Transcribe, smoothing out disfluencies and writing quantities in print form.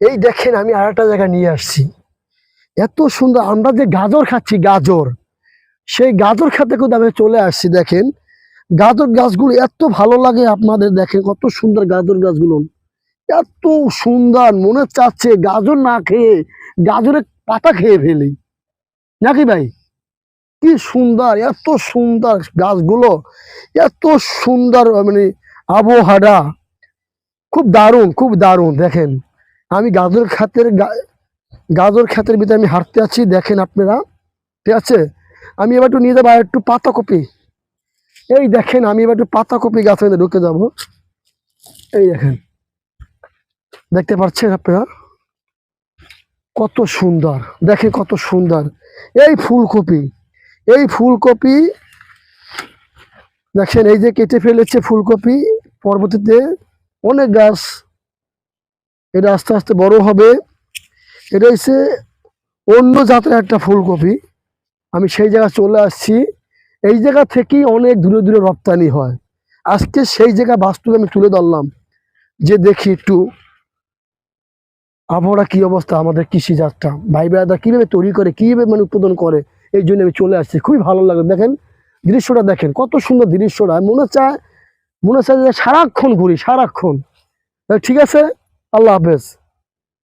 এই দেখেন আমি আর একটা জায়গায় নিয়ে আসছি, এত সুন্দর। আমরা যে গাজর খাচ্ছি, গাজর, সেই গাজর খেতে কিন্তু আমি চলে আসছি। দেখেন গাজর গাছগুলো এত ভালো লাগে আপনাদের, দেখেন কত সুন্দর গাজর গাছগুলো, এত সুন্দর। মনে চাচ্ছে গাজর না খেয়ে গাজরের পাতা খেয়ে ফেলি, নাকি ভাই? কি সুন্দর, এত সুন্দর গাছগুলো, এত সুন্দর, মানে আবহাওয়া খুব দারুণ, খুব দারুণ। দেখেন আমি গাজর ক্ষেতের ভিতরে আমি হাঁটতে আছি, দেখেন আপনারা, ঠিক আছে? আমি এবার একটু নিয়ে যাবো আর একটু পাতাকপি। এই দেখেন আমি এবার একটু পাতাকপি গাছের মধ্যে ঢুকে যাব। এই দেখেন, দেখতে পাচ্ছেন আপনারা কত সুন্দর, দেখেন কত সুন্দর। এই ফুলকপি, এই ফুলকপি দেখেন, এই যে কেটে ফেলেছে ফুলকপি, পরবর্তীতে অনেক গাছ, এটা আস্তে আস্তে বড় হবে। এটা হচ্ছে অন্য জাতের একটা ফুলকপি। আমি সেই জায়গায় চলে আসছি, এই জায়গা থেকেই অনেক দূরে দূরে রপ্তানি হয়। আজকে সেই জায়গা বাস্তবে আমি তুলে ধরলাম, যে দেখি একটু আবহাওয়া কি অবস্থা, আমাদের কৃষিজাতটা ভাই বেড়াদা কিভাবে তৈরি করে, কিভাবে মানে উৎপাদন করে। এই জন্য আমি চলে আসছি, খুবই ভালো লাগে। দেখেন দৃশ্যটা, দেখেন কত সুন্দর দৃশ্যটা। মনে চায় যে সারাক্ষণ ঘুরি, সারাক্ষণ। ঠিক আছে, আল্লাহ হাফেজ।